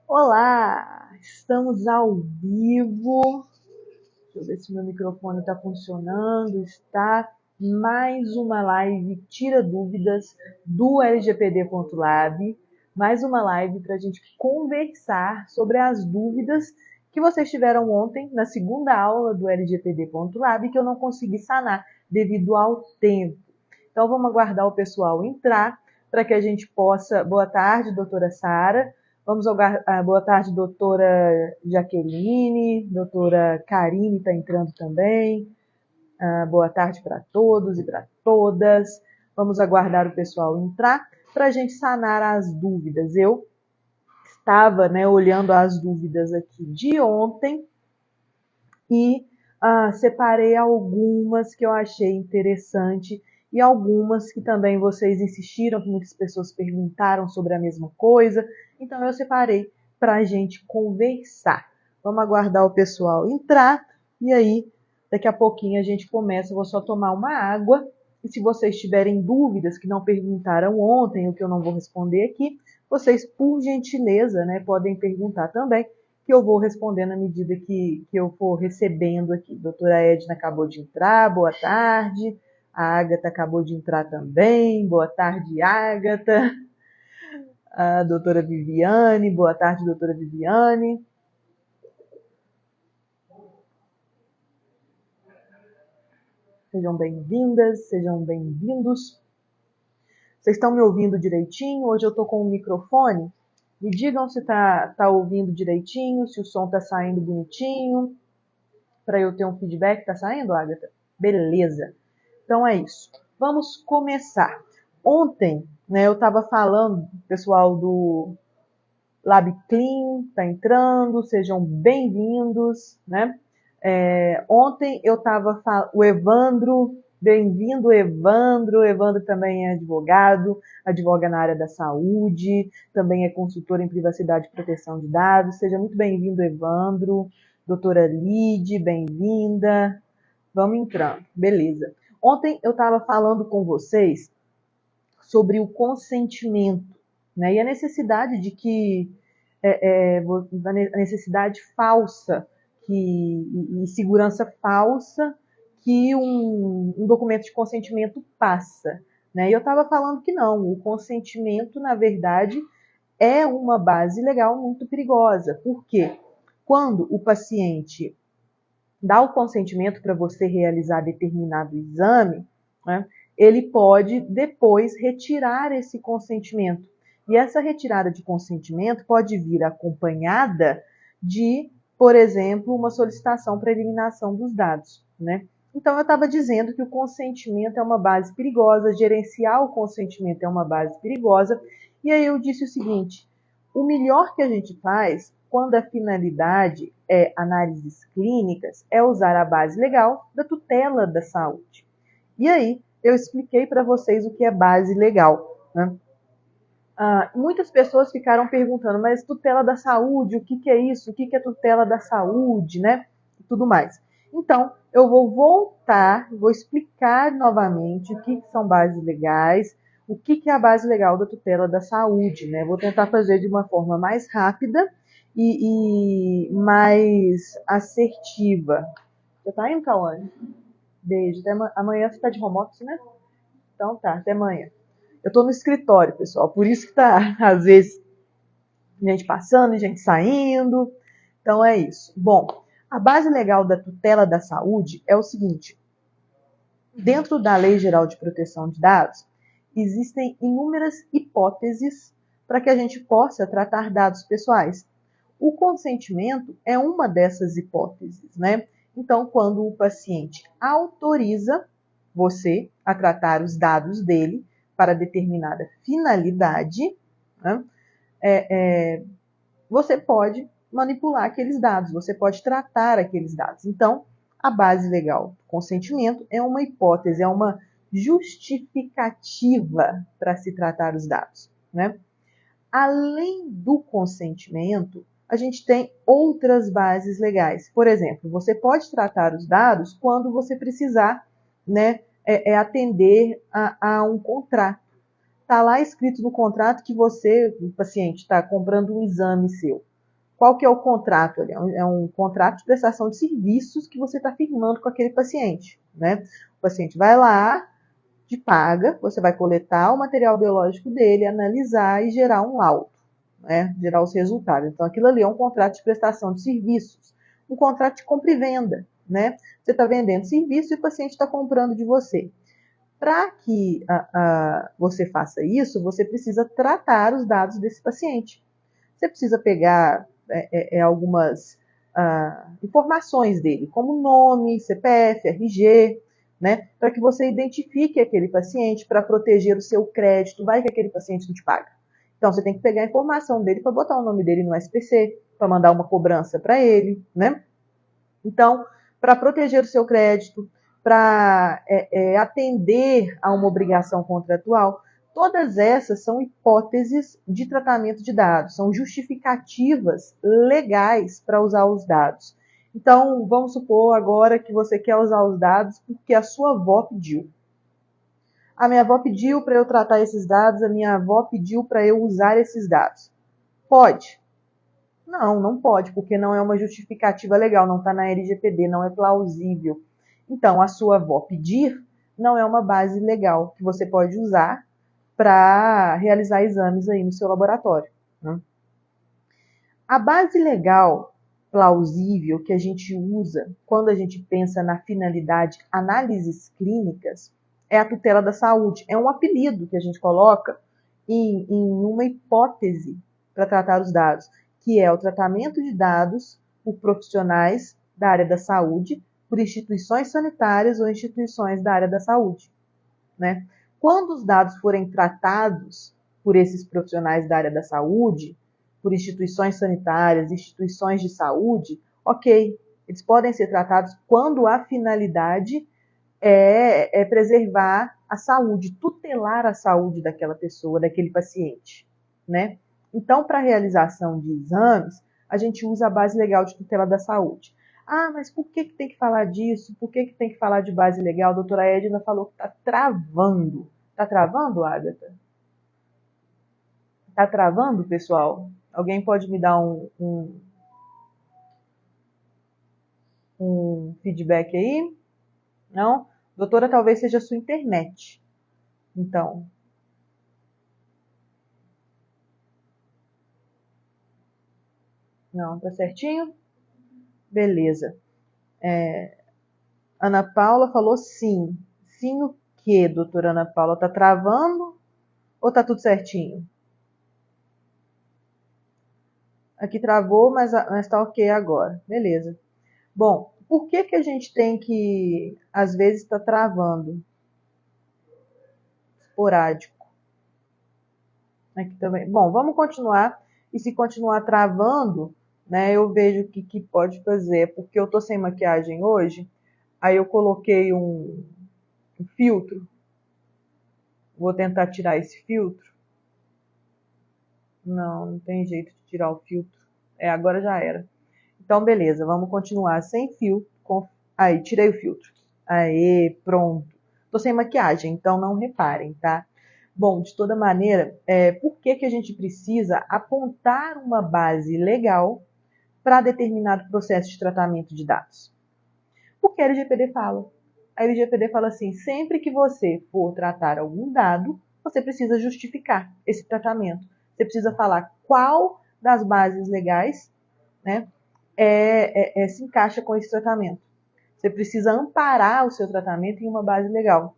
Olá, estamos ao vivo. Deixa eu ver se meu microfone está funcionando. Está mais uma live Tira Dúvidas do LGPD.lab. Mais uma live para a gente conversar sobre as dúvidas que vocês tiveram ontem na segunda aula do LGPD.lab que eu não consegui sanar devido ao tempo. Então vamos aguardar o pessoal entrar para que a gente possa... Boa tarde, doutora Sara. Vamos aguardar... Boa tarde, doutora Jaqueline. Doutora Karine está entrando também. Boa tarde para todos e para todas. Vamos aguardar o pessoal entrar para a gente sanar as dúvidas. Eu estava, olhando as dúvidas aqui de ontem e separei algumas que eu achei interessante e algumas que também vocês insistiram, que muitas pessoas perguntaram sobre a mesma coisa. Então eu separei para a gente conversar. Vamos aguardar o pessoal entrar e aí daqui a pouquinho a gente começa. Eu vou só tomar uma água e se vocês tiverem dúvidas que não perguntaram ontem, ou que eu não vou responder aqui, vocês, por gentileza, podem perguntar também, que eu vou respondendo à medida que eu for recebendo aqui. Doutora Edna acabou de entrar, boa tarde. A Ágata acabou de entrar também, boa tarde, Ágata. A doutora Viviane, boa tarde, doutora Viviane. Sejam bem-vindas, sejam bem-vindos. Vocês estão me ouvindo direitinho? Hoje eu estou com o microfone. Me digam se tá ouvindo direitinho, se o som está saindo bonitinho, para eu ter um feedback. Está saindo, Ágata? Beleza. Então é isso. Vamos começar. Ontem, eu estava falando, pessoal do Lab Clean está entrando, sejam bem-vindos, ontem eu estava falando, o Evandro, bem-vindo Evandro. Evandro também é advogado, advoga na área da saúde, também é consultor em privacidade e proteção de dados. Seja muito bem-vindo, Evandro. Doutora Lide, bem-vinda. Vamos entrando, beleza. Ontem eu estava falando com vocês sobre o consentimento, e a necessidade de que a necessidade falsa e segurança falsa que um documento de consentimento passa. E eu estava falando que não, o consentimento, na verdade, é uma base legal muito perigosa. Por quê? Quando o paciente dá o consentimento para você realizar determinado exame, ele pode depois retirar esse consentimento. E essa retirada de consentimento pode vir acompanhada de, por exemplo, uma solicitação para eliminação dos dados. Então, eu estava dizendo que o consentimento é uma base perigosa, gerenciar o consentimento é uma base perigosa, e aí eu disse o seguinte: o melhor que a gente faz, quando a finalidade é análises clínicas, é usar a base legal da tutela da saúde. E aí, eu expliquei para vocês o que é base legal. Muitas pessoas ficaram perguntando, mas tutela da saúde, o que é isso? O que é tutela da saúde, E tudo mais. Então, eu vou voltar, vou explicar novamente o que são bases legais, o que é a base legal da tutela da saúde, Vou tentar fazer de uma forma mais rápida e mais assertiva. Você tá indo, Cauane? Beijo. Até amanhã você tá de home office, né? Então tá, até amanhã. Eu tô no escritório, pessoal, por isso que tá, às vezes, gente passando e gente saindo. Então é isso. Bom, a base legal da tutela da saúde é o seguinte: dentro da Lei Geral de Proteção de Dados, existem inúmeras hipóteses para que a gente possa tratar dados pessoais. O consentimento é uma dessas hipóteses, Então, quando o paciente autoriza você a tratar os dados dele para determinada finalidade, você pode manipular aqueles dados, você pode tratar aqueles dados. Então, a base legal do consentimento é uma hipótese, é uma justificativa para se tratar os dados, Além do consentimento, a gente tem outras bases legais. Por exemplo, você pode tratar os dados quando você precisar, atender a um contrato. Está lá escrito no contrato que você, o paciente, está comprando um exame seu. Qual que é o contrato? É um contrato de prestação de serviços que você está firmando com aquele paciente, né? O paciente vai lá, te paga, você vai coletar o material biológico dele, analisar e gerar um laudo, né? Gerar os resultados. Então, aquilo ali é um contrato de prestação de serviços, um contrato de compra e venda, né? Você está vendendo serviço e o paciente está comprando de você. Para que você faça isso, você precisa tratar os dados desse paciente. Você precisa pegar algumas informações dele, como nome, CPF, RG, né, para que você identifique aquele paciente para proteger o seu crédito. Vai que aquele paciente não te paga. Então, você tem que pegar a informação dele para botar o nome dele no SPC, para mandar uma cobrança para ele, né? Então, para proteger o seu crédito, para atender a uma obrigação contratual, todas essas são hipóteses de tratamento de dados, são justificativas legais para usar os dados. Então, vamos supor agora que você quer usar os dados porque a sua avó pediu. A minha avó pediu para eu tratar esses dados, a minha avó pediu para eu usar esses dados. Pode? Não, não pode, porque não é uma justificativa legal, não está na LGPD, não é plausível. Então, a sua avó pedir não é uma base legal que você pode usar para realizar exames aí no seu laboratório, né? A base legal plausível que a gente usa quando a gente pensa na finalidade análises clínicas é a tutela da saúde. É um apelido que a gente coloca em uma hipótese para tratar os dados, que é o tratamento de dados por profissionais da área da saúde, por instituições sanitárias ou instituições da área da saúde, né? Quando os dados forem tratados por esses profissionais da área da saúde, por instituições sanitárias, instituições de saúde, ok, eles podem ser tratados quando a finalidade é preservar a saúde, tutelar a saúde daquela pessoa, daquele paciente, né? Então, para a realização de exames, a gente usa a base legal de tutela da saúde. Ah, mas por que tem que falar disso? Por que tem que falar de base legal? A doutora Edna falou que está travando. Está travando, Agatha? Está travando, pessoal? Alguém pode me dar um feedback aí? Não? Doutora, talvez seja a sua internet. Então, não, tá certinho? Beleza. Ana Paula falou sim. Sim o quê, doutora Ana Paula? Tá travando ou tá tudo certinho? Aqui travou, mas tá ok agora. Beleza. Bom, por que a gente tem que, às vezes, tá travando? Esporádico. Aqui também. Bom, vamos continuar. E se continuar travando, né, eu vejo o que pode fazer. Porque eu tô sem maquiagem hoje, aí eu coloquei um filtro. Vou tentar tirar esse filtro. Não, não tem jeito de tirar o filtro. Agora já era. Então, beleza, vamos continuar sem fio. Aí, tirei o filtro. Aê, pronto. Tô sem maquiagem, então não reparem, tá? Bom, de toda maneira, por que a gente precisa apontar uma base legal para determinado processo de tratamento de dados? Porque a LGPD fala. A LGPD fala assim, sempre que você for tratar algum dado, você precisa justificar esse tratamento. Você precisa falar qual das bases legais, né, se encaixa com esse tratamento. Você precisa amparar o seu tratamento em uma base legal.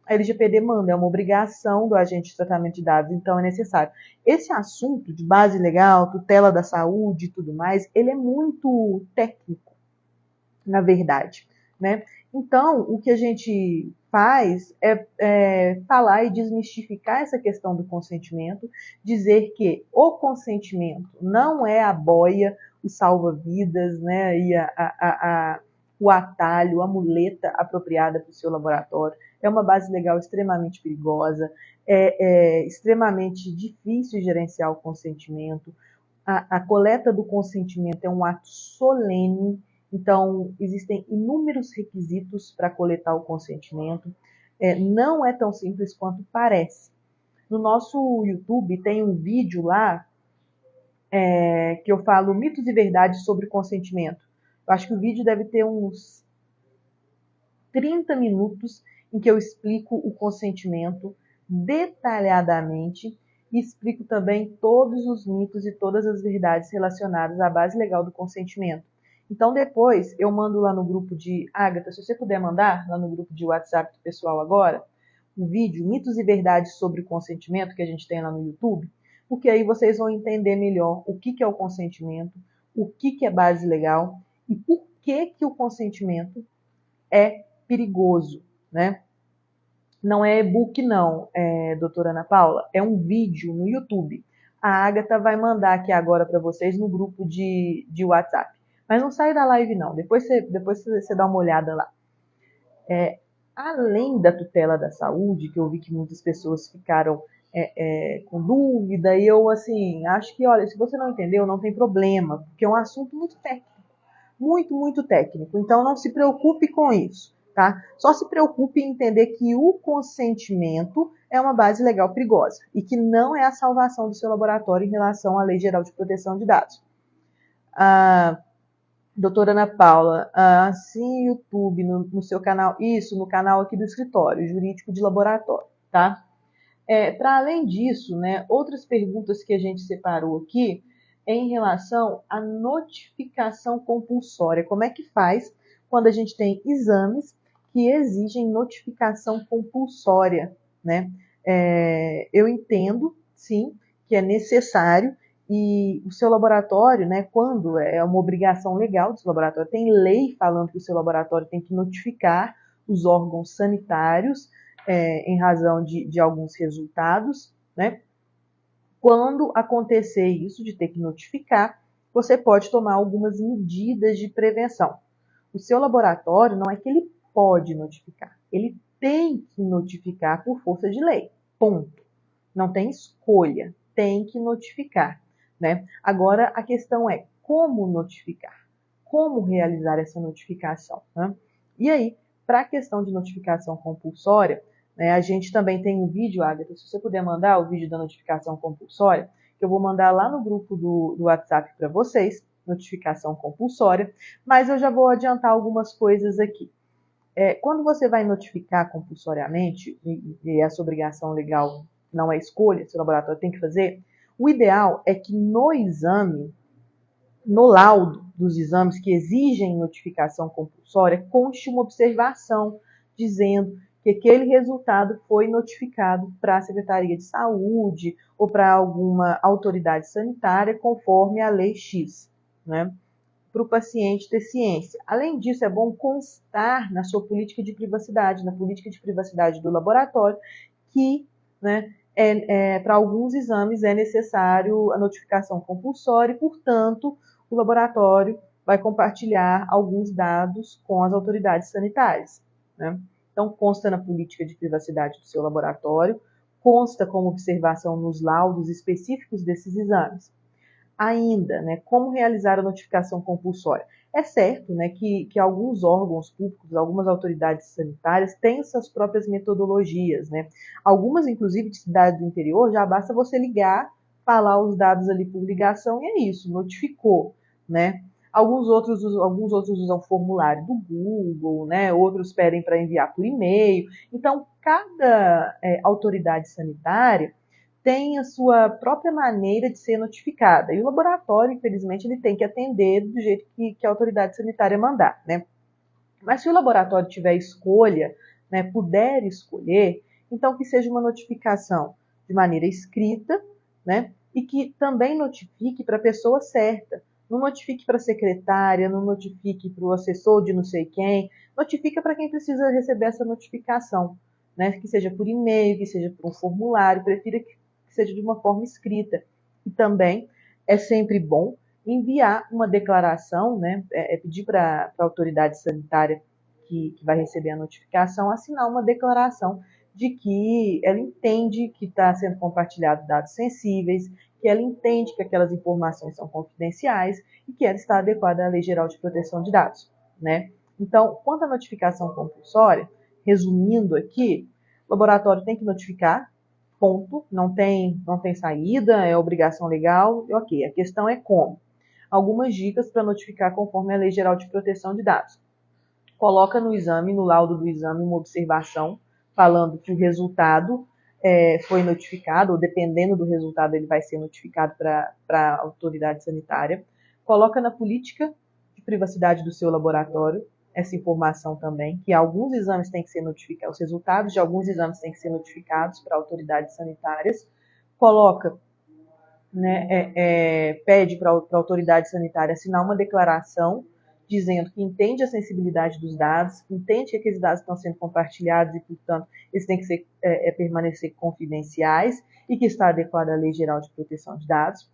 A LGPD manda, é uma obrigação do agente de tratamento de dados, então é necessário. Esse assunto de base legal, tutela da saúde e tudo mais, ele é muito técnico, na verdade, né? Então, o que a gente faz é falar e desmistificar essa questão do consentimento, dizer que o consentimento não é a boia, o salva-vidas, né, e o atalho, a muleta apropriada para o seu laboratório. É uma base legal extremamente perigosa, é extremamente difícil gerenciar o consentimento. A coleta do consentimento é um ato solene, então existem inúmeros requisitos para coletar o consentimento. Não é tão simples quanto parece. No nosso YouTube tem um vídeo lá que eu falo mitos e verdades sobre consentimento. Eu acho que o vídeo deve ter uns 30 minutos em que eu explico o consentimento detalhadamente e explico também todos os mitos e todas as verdades relacionadas à base legal do consentimento. Então depois eu mando lá no grupo de Agatha, se você puder mandar lá no grupo de WhatsApp do pessoal agora, o vídeo Mitos e Verdades sobre o Consentimento que a gente tem lá no YouTube, porque aí vocês vão entender melhor o que é o consentimento, o que é base legal e por que o consentimento é perigoso, né? Não é e-book não, doutora Ana Paula, é um vídeo no YouTube. A Agatha vai mandar aqui agora para vocês no grupo de WhatsApp. Mas não sai da live não, depois você dá uma olhada lá. Além da tutela da saúde, que eu vi que muitas pessoas ficaram com dúvida, e eu assim, acho que, olha, se você não entendeu, não tem problema, porque é um assunto muito técnico. Muito, muito técnico. Então, não se preocupe com isso, tá? Só se preocupe em entender que o consentimento é uma base legal perigosa e que não é a salvação do seu laboratório em relação à Lei Geral de Proteção de Dados. Doutora Ana Paula, sim, YouTube, no seu canal, isso, no canal aqui do escritório, jurídico de laboratório, tá? Para além disso, né, outras perguntas que a gente separou aqui em relação à notificação compulsória. Como é que faz quando a gente tem exames que exigem notificação compulsória, né? Eu entendo, sim, que é necessário e o seu laboratório, né, quando é uma obrigação legal do seu laboratório, tem lei falando que o seu laboratório tem que notificar os órgãos sanitários em razão de alguns resultados, né? Quando acontecer isso de ter que notificar, você pode tomar algumas medidas de prevenção. O seu laboratório não é que ele pode notificar, ele tem que notificar por força de lei. Ponto. Não tem escolha, tem que notificar, né? Agora a questão é como notificar, como realizar essa notificação, né? E aí, para a questão de notificação compulsória, né, a gente também tem um vídeo, Agatha, se você puder mandar o vídeo da notificação compulsória, que eu vou mandar lá no grupo do WhatsApp para vocês, notificação compulsória, mas eu já vou adiantar algumas coisas aqui. Quando você vai notificar compulsoriamente, e essa obrigação legal não é escolha, seu laboratório tem que fazer, o ideal é que no exame, no laudo dos exames que exigem notificação compulsória, conste uma observação dizendo que aquele resultado foi notificado para a Secretaria de Saúde ou para alguma autoridade sanitária, conforme a Lei X, né? Para o paciente ter ciência. Além disso, é bom constar na sua política de privacidade, na política de privacidade do laboratório, que, né, para alguns exames é necessário a notificação compulsória e, portanto, o laboratório vai compartilhar alguns dados com as autoridades sanitárias, né? Então, consta na política de privacidade do seu laboratório, consta como observação nos laudos específicos desses exames. Ainda, né, como realizar a notificação compulsória? É certo, né, que alguns órgãos públicos, algumas autoridades sanitárias têm suas próprias metodologias, né? Algumas, inclusive, de cidades do interior, já basta você ligar, falar os dados ali por ligação e é isso, notificou, né? Alguns outros usam formulário do Google, né? Outros pedem para enviar por e-mail. Então, cada autoridade sanitária tem a sua própria maneira de ser notificada. E o laboratório, infelizmente, ele tem que atender do jeito que a autoridade sanitária mandar, né? Mas se o laboratório tiver escolha, né, puder escolher, então que seja uma notificação de maneira escrita, né? E que também notifique para a pessoa certa. Não notifique para a secretária, não notifique para o assessor de não sei quem, notifica para quem precisa receber essa notificação, né? Que seja por e-mail, que seja por um formulário, prefira que seja de uma forma escrita. E também é sempre bom enviar uma declaração, né? Pedir para a autoridade sanitária que vai receber a notificação assinar uma declaração de que ela entende que está sendo compartilhado dados sensíveis, que ela entende que aquelas informações são confidenciais e que ela está adequada à Lei Geral de Proteção de Dados, né? Então, quanto à notificação compulsória, resumindo aqui, o laboratório tem que notificar ponto, não tem saída, é obrigação legal, ok. A questão é como. Algumas dicas para notificar conforme a Lei Geral de Proteção de Dados. Coloca no exame, no laudo do exame, uma observação falando que o resultado foi notificado, ou dependendo do resultado ele vai ser notificado para a autoridade sanitária. Coloca na política de privacidade do seu laboratório essa informação também, que alguns exames têm que ser notificados, os resultados de alguns exames têm que ser notificados para autoridades sanitárias. Coloca, pede para a autoridade sanitária assinar uma declaração dizendo que entende a sensibilidade dos dados, entende que aqueles dados estão sendo compartilhados e, portanto, eles têm que permanecer confidenciais e que está adequado à Lei Geral de Proteção de Dados.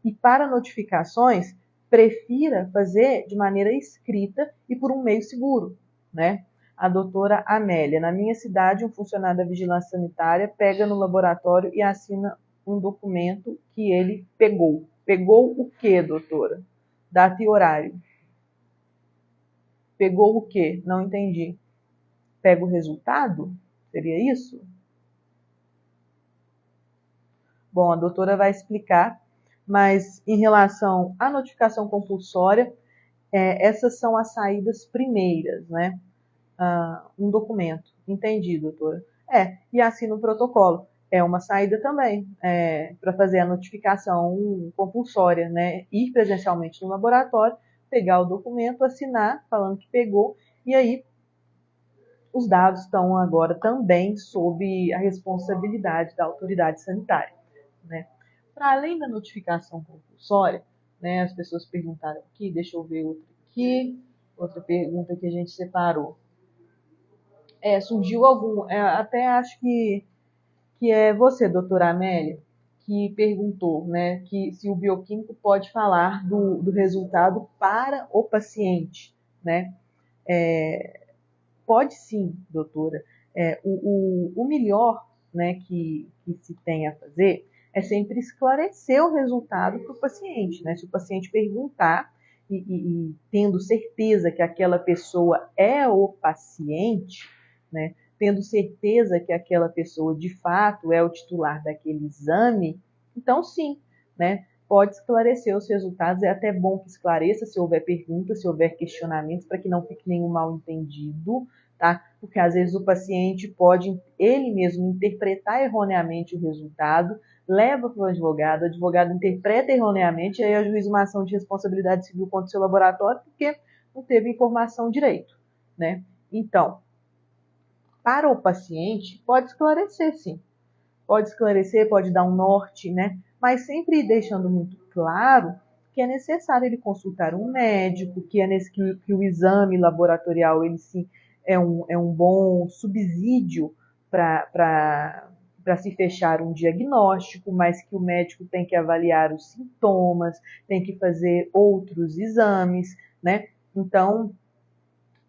E para notificações, prefira fazer de maneira escrita e por um meio seguro, né? A doutora Amélia, na minha cidade, um funcionário da Vigilância Sanitária pega no laboratório e assina um documento que ele pegou. Pegou o quê, doutora? Data e horário. Pegou o quê? Não entendi. Pega o resultado? Seria isso? Bom, a doutora vai explicar, mas em relação à notificação compulsória, essas são as saídas primeiras, né? Um documento. Entendi, doutora. E assina um protocolo. É uma saída também, para fazer a notificação compulsória, né? Ir presencialmente no laboratório, pegar o documento, assinar, falando que pegou, e aí os dados estão agora também sob a responsabilidade da autoridade sanitária, né? Para além da notificação compulsória, né, as pessoas perguntaram aqui, deixa eu ver outra aqui, outra pergunta que a gente separou. Surgiu até acho que é você, doutora Amélia, que perguntou, né, que se o bioquímico pode falar do resultado para o paciente, né? Pode sim, doutora. O melhor, né, que se tem a fazer é sempre esclarecer o resultado para o paciente, né? Se o paciente perguntar e tendo certeza que aquela pessoa é o paciente, né? Tendo certeza que aquela pessoa de fato é o titular daquele exame, então sim, né? Pode esclarecer os resultados, é até bom que esclareça se houver perguntas, se houver questionamentos, para que não fique nenhum mal entendido, tá? Porque às vezes o paciente pode ele mesmo interpretar erroneamente o resultado, leva para o advogado interpreta erroneamente, e aí ajuiza uma ação de responsabilidade civil contra o seu laboratório, porque não teve informação direito, né? Então, para o paciente, pode esclarecer, sim. Pode esclarecer, pode dar um norte, né? Mas sempre deixando muito claro que é necessário ele consultar um médico, que o exame laboratorial ele sim é um bom subsídio para se fechar um diagnóstico, mas que o médico tem que avaliar os sintomas, tem que fazer outros exames, né? Então,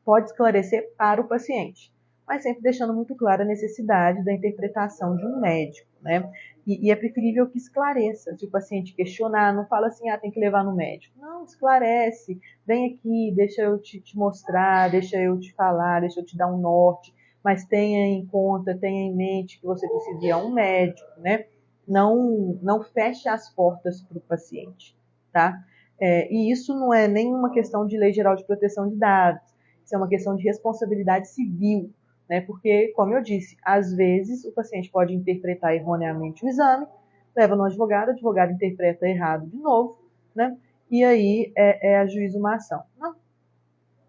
pode esclarecer para o paciente, mas sempre deixando muito clara a necessidade da interpretação de um médico, né? E é preferível que esclareça. Se o paciente questionar, não fala assim, tem que levar no médico. Não, esclarece, vem aqui, deixa eu te mostrar, deixa eu te falar, deixa eu te dar um norte, mas tenha em conta, tenha em mente que você precisa ir a um médico, né? Não feche as portas para o paciente, tá? E isso não é nenhuma questão de Lei Geral de Proteção de Dados, isso é uma questão de responsabilidade civil, né? Porque, como eu disse, às vezes o paciente pode interpretar erroneamente o exame, leva no advogado, o advogado interpreta errado de novo, né? E aí ajuiza uma ação. Não,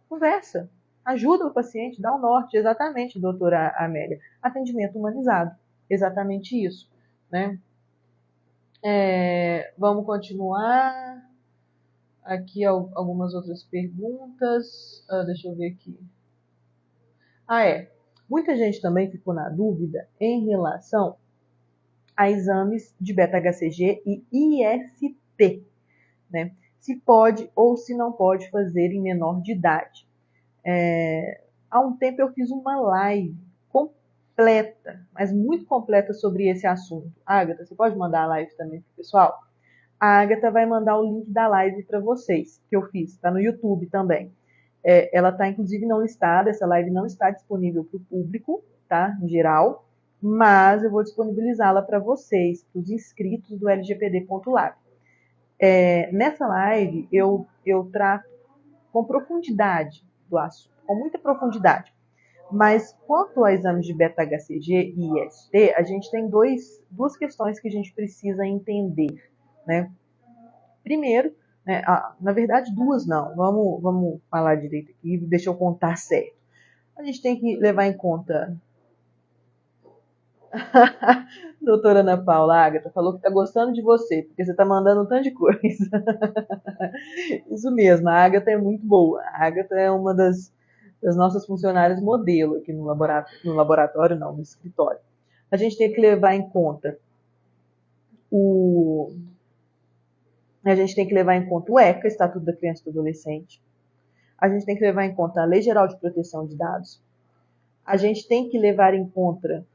conversa, ajuda o paciente, dá o norte, exatamente, doutora Amélia. Atendimento humanizado, exatamente isso, né? Vamos continuar. Aqui algumas outras perguntas. Deixa eu ver aqui. Muita gente também ficou na dúvida em relação a exames de beta-HCG e IST, né? Se pode ou se não pode fazer em menor de idade. Há um tempo eu fiz uma live completa, mas muito completa sobre esse assunto. Agatha, você pode mandar a live também para o pessoal? A Agatha vai mandar o link da live para vocês, que eu fiz, está no YouTube também. Ela está, inclusive, não listada, essa live não está disponível para o público, tá? Em geral. mas eu vou disponibilizá-la para vocês, para os inscritos do LGPD.lab. Nessa live, eu trato com profundidade do assunto, com muita profundidade. Mas quanto a exames de beta-HCG e IST, a gente tem duas questões que a gente precisa entender, né? Primeiro, né, na verdade duas não, vamos falar direito aqui, deixa eu contar certo. A gente tem que levar em conta. Doutora Ana Paula, a Agatha falou que tá gostando de você, porque você tá mandando um tanto de coisa. Isso mesmo, a Agatha é muito boa. A Agatha é uma das nossas funcionárias modelo aqui no laboratório, não, no escritório. A gente tem que levar em conta o ECA, Estatuto da Criança e do Adolescente. A gente tem que levar em conta a Lei Geral de Proteção de Dados. A gente tem que levar em conta,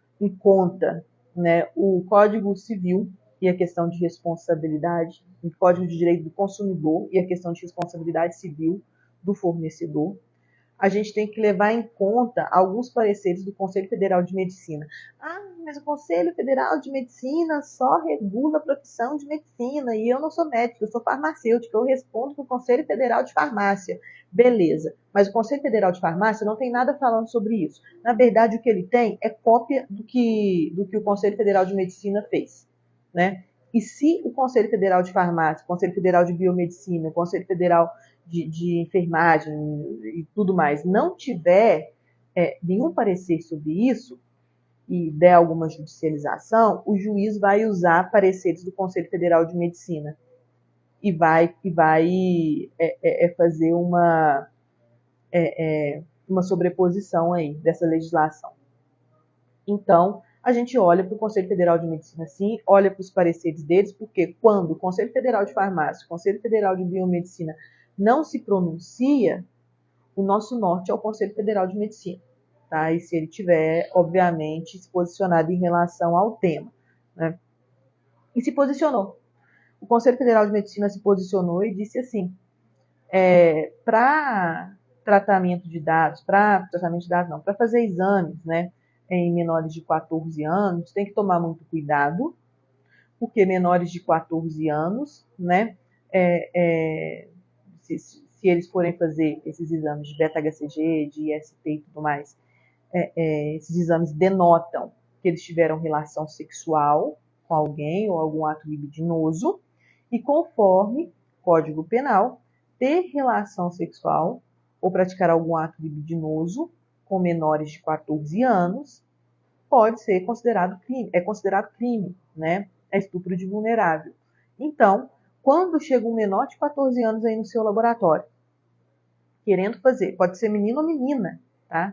né, o Código Civil e a questão de responsabilidade, o Código de Direito do Consumidor e a questão de responsabilidade civil do fornecedor. A gente tem que levar em conta alguns pareceres do Conselho Federal de Medicina. Ah, mas o Conselho Federal de Medicina só regula a profissão de medicina e eu não sou médica, eu sou farmacêutica, eu respondo para o Conselho Federal de Farmácia. Beleza, mas o Conselho Federal de Farmácia não tem nada falando sobre isso. Na verdade, o que ele tem é cópia do que o Conselho Federal de Medicina fez, né? E se o Conselho Federal de Farmácia, o Conselho Federal de Biomedicina, o Conselho Federal de enfermagem e tudo mais não tiver nenhum parecer sobre isso e der alguma judicialização, o juiz vai usar pareceres do Conselho Federal de Medicina e vai fazer uma sobreposição aí dessa legislação. Então, a gente olha para o Conselho Federal de Medicina, sim, olha para os pareceres deles, porque quando o Conselho Federal de Farmácia, o Conselho Federal de Biomedicina não se pronuncia, o nosso norte é o Conselho Federal de Medicina, tá? E se ele tiver, obviamente, se posicionado em relação ao tema, né? E se posicionou. O Conselho Federal de Medicina se posicionou e disse assim, para tratamento de dados, para fazer exames, né, em menores de 14 anos, tem que tomar muito cuidado, porque menores de 14 anos, né, se eles forem fazer esses exames de beta-HCG, de IST e tudo mais, esses exames denotam que eles tiveram relação sexual com alguém ou algum ato libidinoso, e conforme Código Penal, ter relação sexual ou praticar algum ato libidinoso com menores de 14 anos pode ser considerado crime, né? É estupro de vulnerável. Então, quando chega um menor de 14 anos aí no seu laboratório, querendo fazer, pode ser menino ou menina, tá?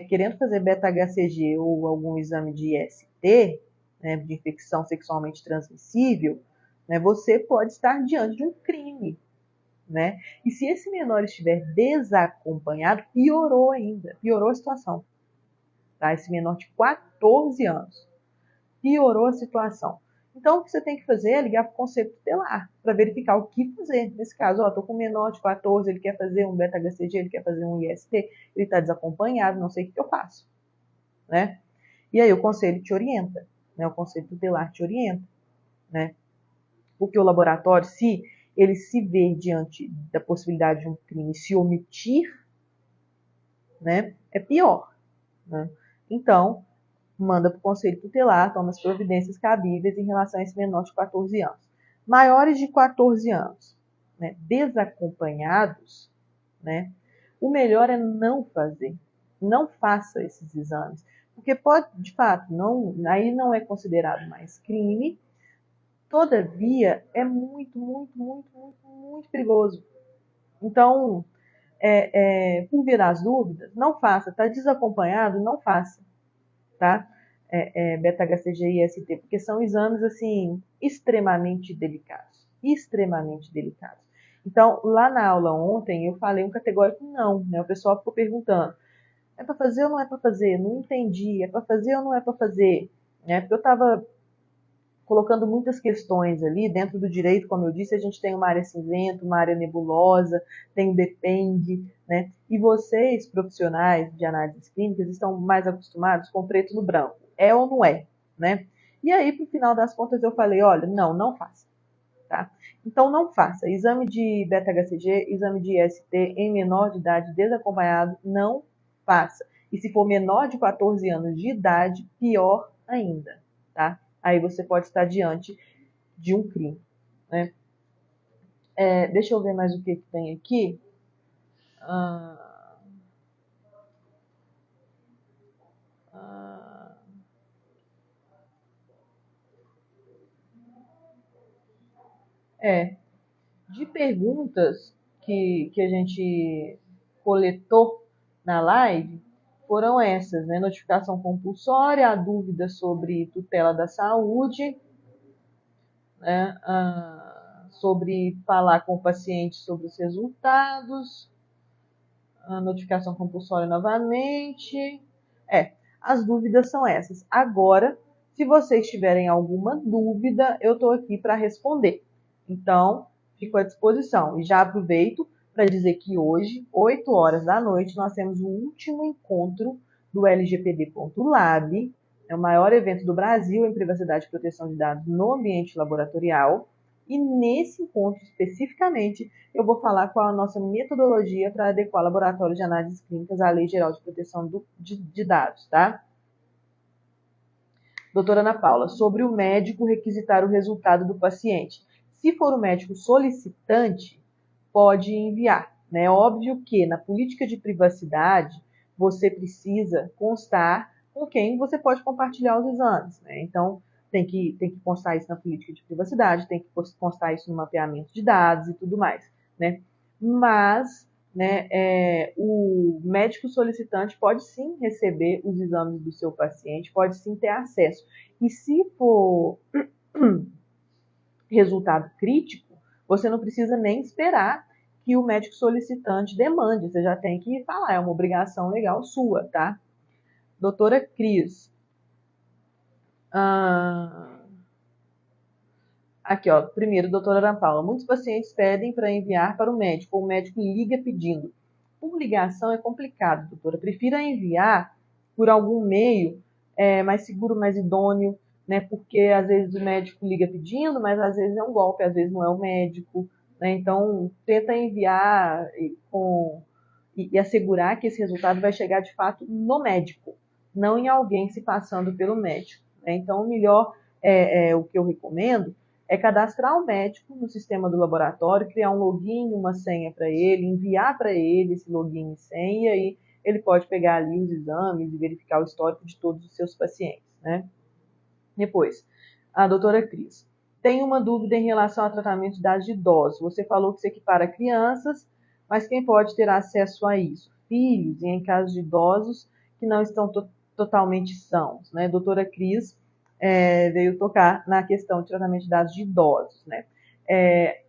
Querendo fazer beta-HCG ou algum exame de IST, né, de infecção sexualmente transmissível, né, você pode estar diante de um crime, né? E se esse menor estiver desacompanhado, piorou ainda, piorou a situação. Tá? Esse menor de 14 anos, piorou a situação. Então, o que você tem que fazer é ligar para o Conselho Tutelar para verificar o que fazer. Nesse caso, estou com um menor de 14, ele quer fazer um beta-HCG, ele quer fazer um IST, ele está desacompanhado, não sei o que eu faço. Né? E aí o Conselho te orienta, né? O Conselho Tutelar te orienta. Né? Porque o laboratório, se ele se ver diante da possibilidade de um crime se omitir, né, é pior. Né? Então, manda para o Conselho Tutelar, toma as providências cabíveis em relação a esse menor de 14 anos. Maiores de 14 anos, né, desacompanhados, né, o melhor é não fazer. Não faça esses exames. Porque pode, de fato, aí não é considerado mais crime. Todavia, é muito, muito, muito, muito, muito perigoso. Então, por via das dúvidas, não faça. Está desacompanhado, não faça. Tá? Beta-HCG e IST, porque são exames assim extremamente delicados. Extremamente delicados. Então, lá na aula ontem, eu falei um categórico não. Né? O pessoal ficou perguntando, é para fazer ou não é para fazer? Não entendi, é para fazer ou não é para fazer? Né? Porque eu estava colocando muitas questões ali. Dentro do direito, como eu disse, a gente tem uma área cinzenta, uma área nebulosa, tem o depende, né? E vocês, profissionais de análises clínicas, estão mais acostumados com preto no branco. É ou não é, né? E aí, pro final das contas, eu falei, olha, não faça, tá? Então, não faça. Exame de beta-HCG, exame de IST em menor de idade desacompanhado, não faça. E se for menor de 14 anos de idade, pior ainda, tá? Aí você pode estar diante de um crime, né? Deixa eu ver mais o que tem aqui. Ah, ah, de perguntas que a gente coletou na live, foram essas, né? Notificação compulsória, a dúvida sobre tutela da saúde, né? Sobre falar com o paciente sobre os resultados, a notificação compulsória novamente. As dúvidas são essas. Agora, se vocês tiverem alguma dúvida, eu estou aqui para responder. Então, fico à disposição. E já aproveito para dizer que hoje, 8 horas da noite, nós temos o último encontro do LGPD.lab, é o maior evento do Brasil em privacidade e proteção de dados no ambiente laboratorial. E nesse encontro, especificamente, eu vou falar qual a nossa metodologia para adequar o laboratório de análises clínicas à Lei Geral de Proteção de Dados, tá? Doutora Ana Paula, sobre o médico requisitar o resultado do paciente. Se for o médico solicitante, pode enviar. É óbvio que na política de privacidade, você precisa constar com quem você pode compartilhar os exames, né? Então, tem que constar isso na política de privacidade, tem que constar isso no mapeamento de dados e tudo mais, né? Mas, né, o médico solicitante pode sim receber os exames do seu paciente, pode sim ter acesso. E se for resultado crítico, você não precisa nem esperar que o médico solicitante demande, você já tem que falar, é uma obrigação legal sua, tá? Doutora Cris. Aqui, ó, primeiro, doutora Ana Paula. Muitos pacientes pedem para enviar para o médico, ou o médico liga pedindo. Por ligação é complicado, doutora. Prefira enviar por algum meio mais seguro, mais idôneo, né? Porque às vezes o médico liga pedindo, mas às vezes é um golpe, às vezes não é o médico, né? Então, tenta enviar e assegurar que esse resultado vai chegar de fato no médico, não em alguém se passando pelo médico, né? Então, o melhor o que eu recomendo é cadastrar o médico no sistema do laboratório, criar um login, uma senha para ele, enviar para ele esse login e senha, e aí ele pode pegar ali os exames e verificar o histórico de todos os seus pacientes, né? Depois, a doutora Cris. Tem uma dúvida em relação ao tratamento de dados de idosos. Você falou que se equipara a crianças, mas quem pode ter acesso a isso? Filhos, e em casos de idosos que não estão totalmente sãos, né? Doutora Cris veio tocar na questão de tratamento de dados de idosos, né?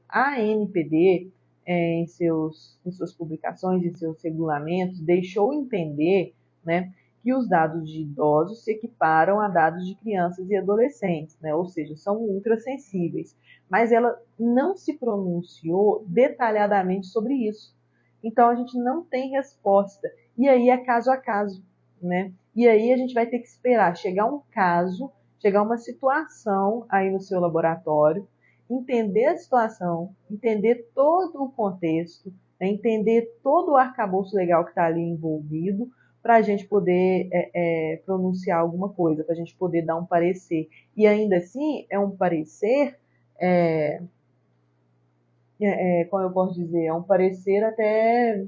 A ANPD, em suas publicações, em seus regulamentos, deixou entender, né, que os dados de idosos se equiparam a dados de crianças e adolescentes, né? Ou seja, são ultrassensíveis. Mas ela não se pronunciou detalhadamente sobre isso. Então, a gente não tem resposta. E aí é caso a caso, né? E aí a gente vai ter que esperar chegar um caso, chegar uma situação aí no seu laboratório, entender a situação, entender todo o contexto, né? Entender todo o arcabouço legal que está ali envolvido, para a gente poder pronunciar alguma coisa, para a gente poder dar um parecer. E ainda assim, é um parecer, como eu posso dizer, é um parecer até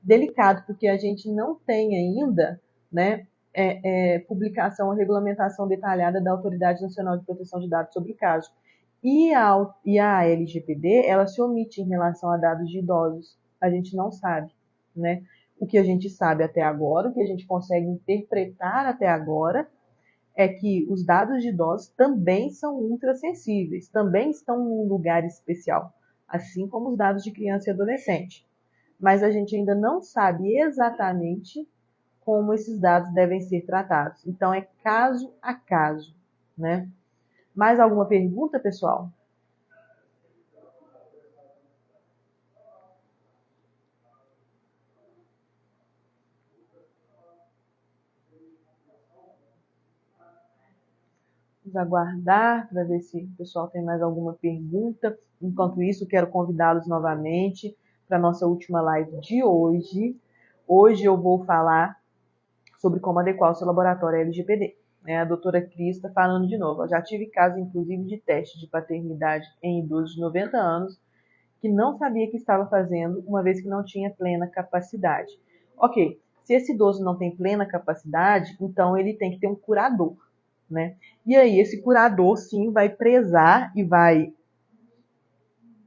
delicado, porque a gente não tem ainda, né, publicação ou regulamentação detalhada da Autoridade Nacional de Proteção de Dados sobre o caso. E a LGPD, ela se omite em relação a dados de idosos. A gente não sabe, né? O que a gente sabe até agora, o que a gente consegue interpretar até agora, é que os dados de idosos também são ultrassensíveis, também estão num lugar especial, assim como os dados de criança e adolescente. Mas a gente ainda não sabe exatamente como esses dados devem ser tratados. Então, é caso a caso, né? Mais alguma pergunta, pessoal? Vamos aguardar para ver se o pessoal tem mais alguma pergunta. Enquanto isso, quero convidá-los novamente para a nossa última live de hoje. Hoje eu vou falar sobre como adequar o seu laboratório LGPD. A doutora Cris está falando de novo. Eu já tive caso, inclusive, de teste de paternidade em idosos de 90 anos que não sabia que estava fazendo, uma vez que não tinha plena capacidade. Ok, se esse idoso não tem plena capacidade, então ele tem que ter um curador, né? E aí esse curador, sim, vai prezar e vai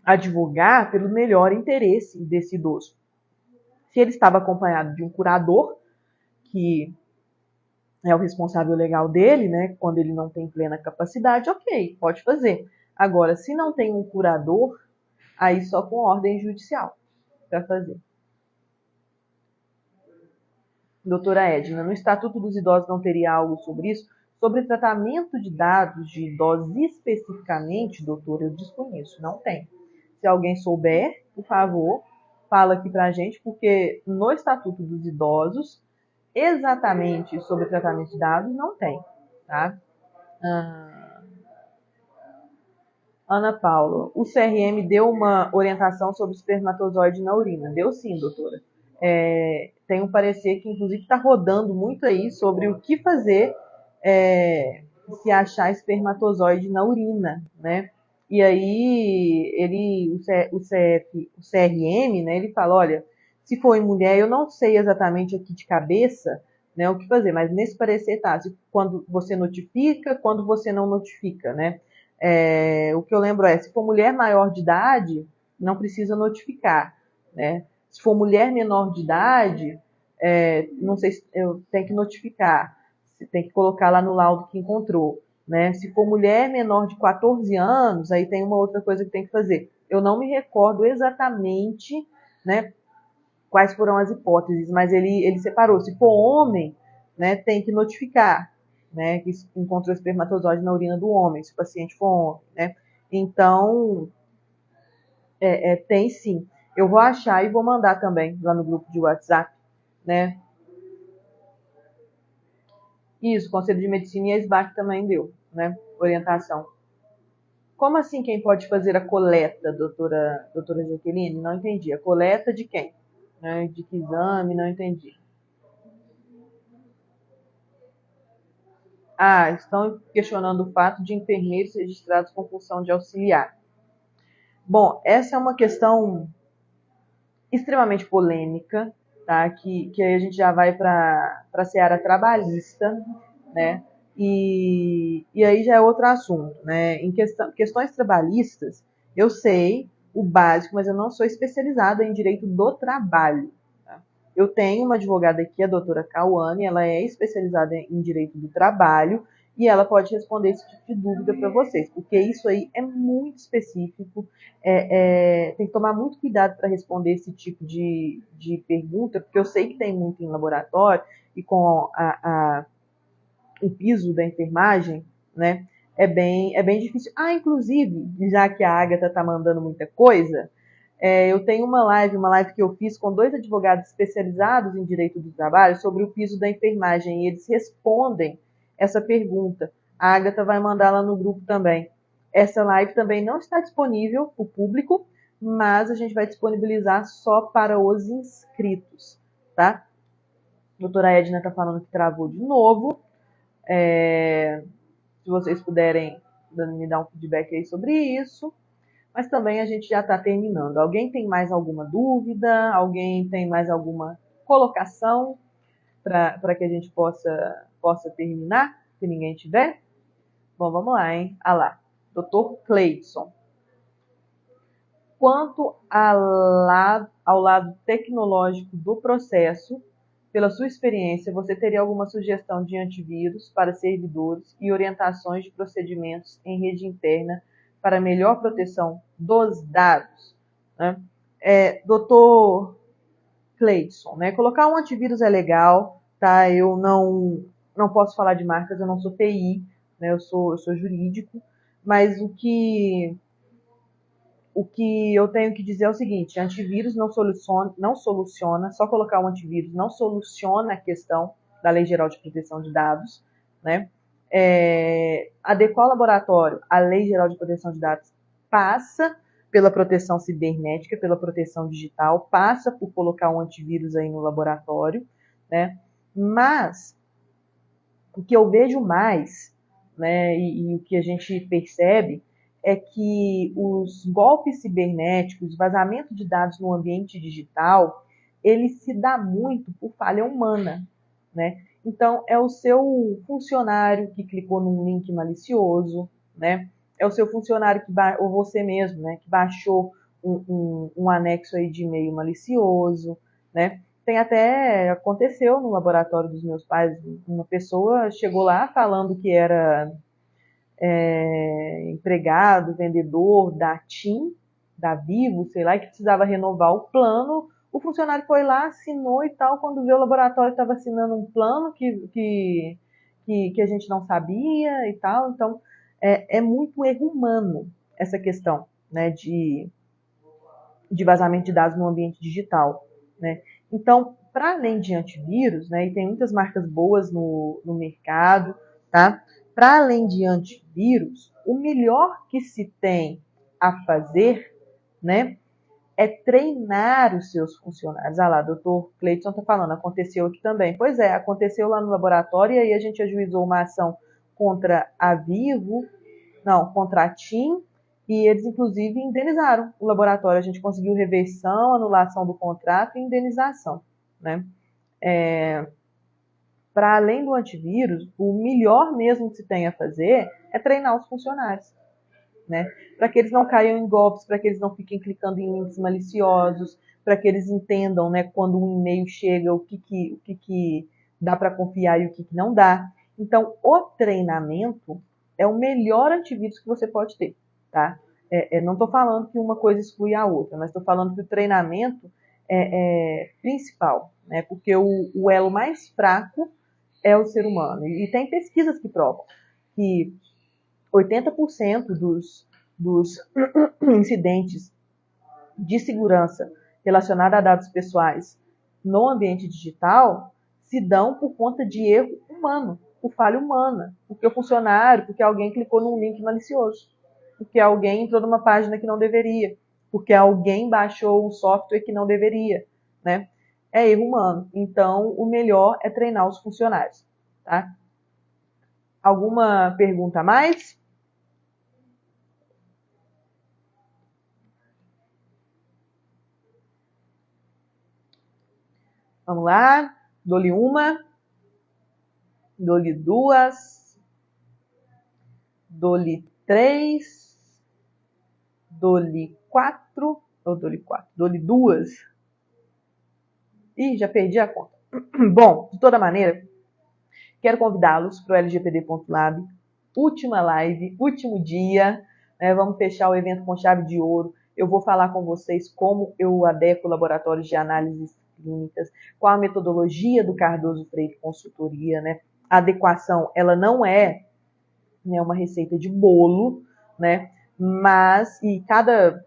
advogar pelo melhor interesse desse idoso. Se ele estava acompanhado de um curador, que é o responsável legal dele, né? Quando ele não tem plena capacidade, ok, pode fazer. Agora, se não tem um curador, aí só com ordem judicial para fazer. Doutora Edna, no Estatuto dos Idosos não teria algo sobre isso? Sobre tratamento de dados de idosos especificamente, doutora, eu desconheço, não tem. Se alguém souber, por favor, fala aqui pra gente, porque no Estatuto dos Idosos, exatamente sobre tratamento de dados, não tem, tá? Ana Paula, o CRM deu uma orientação sobre espermatozoide na urina. Deu sim, doutora. Tem um parecer que, inclusive, está rodando muito aí sobre o que fazer se achar espermatozoide na urina, né? E aí, o CRM, né, ele fala, olha, se for em mulher, eu não sei exatamente aqui de cabeça, né, o que fazer, mas nesse parecer tá, quando você notifica, quando você não notifica, né? O que eu lembro se for mulher maior de idade, não precisa notificar, né? Se for mulher menor de idade, não sei se eu tenho que notificar, tem que colocar lá no laudo que encontrou, né? Se for mulher menor de 14 anos, aí tem uma outra coisa que tem que fazer. Eu não me recordo exatamente, né, quais foram as hipóteses, mas ele separou. Se for homem, né, tem que notificar, né, que encontrou espermatozoide na urina do homem, se o paciente for homem, né. Então, tem sim. Eu vou achar e vou mandar também lá no grupo de WhatsApp, né. Isso, o Conselho de Medicina e a SBAC também deu, né, orientação. Como assim quem pode fazer a coleta, doutora Jaqueline? Não entendi. A coleta de quem? Né, de que exame? Não entendi. Estão questionando o fato de enfermeiros registrados com função de auxiliar. Bom, essa é uma questão extremamente polêmica, tá? Que aí a gente já vai para a seara trabalhista, né? E aí já é outro assunto, né? Em questões trabalhistas, eu sei o básico, mas eu não sou especializada em direito do trabalho. Tá? Eu tenho uma advogada aqui, a doutora Cauane, ela é especializada em direito do trabalho e ela pode responder esse tipo de dúvida para vocês, porque isso aí é muito específico, tem que tomar muito cuidado para responder esse tipo de pergunta, porque eu sei que tem muito em laboratório e com o piso da enfermagem, né? É bem difícil. Inclusive, já que a Agatha está mandando muita coisa, eu tenho uma live que eu fiz com 2 advogados especializados em direito do trabalho sobre o piso da enfermagem, e eles respondem essa pergunta. A Agatha vai mandar lá no grupo também. Essa live também não está disponível para o público, mas a gente vai disponibilizar só para os inscritos, tá? A doutora Edna está falando que travou de novo. Se vocês puderem me dar um feedback aí sobre isso. Mas também a gente já está terminando. Alguém tem mais alguma dúvida? Alguém tem mais alguma colocação para que a gente possa terminar? Se ninguém tiver? Bom, vamos lá, hein? Lá. Dr. Cleidson. Quanto ao lado tecnológico do processo, pela sua experiência, você teria alguma sugestão de antivírus para servidores e orientações de procedimentos em rede interna para melhor proteção dos dados? Né? Doutor Cleidson, né? Colocar um antivírus é legal, tá? Eu não posso falar de marcas, eu não sou TI, né? Eu sou jurídico, mas o que eu tenho que dizer é o seguinte: antivírus não soluciona, só colocar um antivírus não soluciona a questão da Lei Geral de Proteção de Dados, né? Adequar o laboratório à Lei Geral de Proteção de Dados passa pela proteção cibernética, pela proteção digital, passa por colocar um antivírus aí no laboratório, né? Mas o que eu vejo mais, né, e o que a gente percebe é que os golpes cibernéticos, vazamento de dados no ambiente digital, ele se dá muito por falha humana, né? Então, é o seu funcionário que clicou num link malicioso, né? É o seu funcionário ou você mesmo, né, que baixou um anexo aí de e-mail malicioso, né? Aconteceu no laboratório dos meus pais, uma pessoa chegou lá falando que era empregado, vendedor da TIM, da Vivo, sei lá, e que precisava renovar o plano. O funcionário foi lá, assinou e tal, quando viu o laboratório estava assinando um plano que a gente não sabia e tal. Então, é muito erro humano essa questão, né, de vazamento de dados no ambiente digital, né? Então, para além de antivírus, né, e tem muitas marcas boas no mercado, tá? Para além de antivírus, o melhor que se tem a fazer, né, é treinar os seus funcionários. Ah lá, doutor Cleiton está falando, aconteceu aqui também. Pois é, aconteceu lá no laboratório e aí a gente ajuizou uma ação contra a Vivo, não, contra a TIM, e eles, inclusive, indenizaram o laboratório. A gente conseguiu reversão, anulação do contrato e indenização, né? Para além do antivírus, o melhor mesmo que se tem a fazer é treinar os funcionários, né? Para que eles não caiam em golpes, para que eles não fiquem clicando em links maliciosos, para que eles entendam, né, quando um e-mail chega, o que dá para confiar e o que não dá. Então, o treinamento é o melhor antivírus que você pode ter, tá? Não estou falando que uma coisa exclui a outra, mas estou falando que o treinamento é principal, né? Porque o elo mais fraco é o ser humano. E tem pesquisas que provam que 80% dos incidentes de segurança relacionados a dados pessoais no ambiente digital se dão por conta de erro humano, por falha humana, porque o funcionário, porque alguém clicou num link malicioso, porque alguém entrou numa página que não deveria, porque alguém baixou um software que não deveria, né? É erro humano. Então, o melhor é treinar os funcionários, tá? Alguma pergunta a mais? Vamos lá. Dou-lhe uma. Dou-lhe duas. Dou-lhe três. Dou-lhe quatro. Ou dou-lhe quatro? Dou-lhe duas. Ih, já perdi a conta. Bom, de toda maneira, quero convidá-los para o LGPD.lab. Última live, último dia. Né? Vamos fechar o evento com chave de ouro. Eu vou falar com vocês como eu adequo laboratórios de análises clínicas, qual a metodologia do Cardoso Freire Consultoria, né? A adequação, ela não é, né, uma receita de bolo, né? Mas, e cada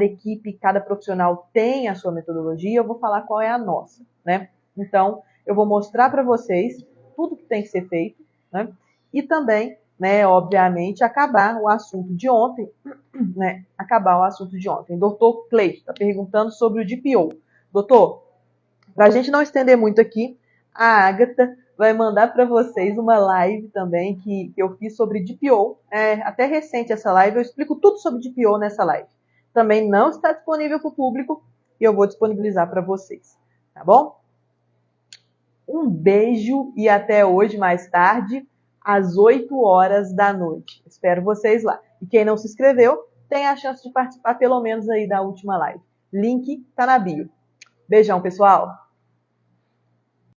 equipe, cada profissional tem a sua metodologia, eu vou falar qual é a nossa, né? Então, eu vou mostrar para vocês tudo que tem que ser feito, né? E também, né, obviamente, acabar o assunto de ontem, né? Acabar o assunto de ontem. Doutor Cleiton está perguntando sobre o DPO. Doutor, para a gente não estender muito aqui, a Agatha vai mandar para vocês uma live também que eu fiz sobre DPO. Até recente essa live, eu explico tudo sobre DPO nessa live. Também não está disponível para o público e eu vou disponibilizar para vocês, tá bom? Um beijo e até hoje, mais tarde, às 8 horas da noite. Espero vocês lá. E quem não se inscreveu, tem a chance de participar pelo menos aí da última live. Link tá na bio. Beijão, pessoal!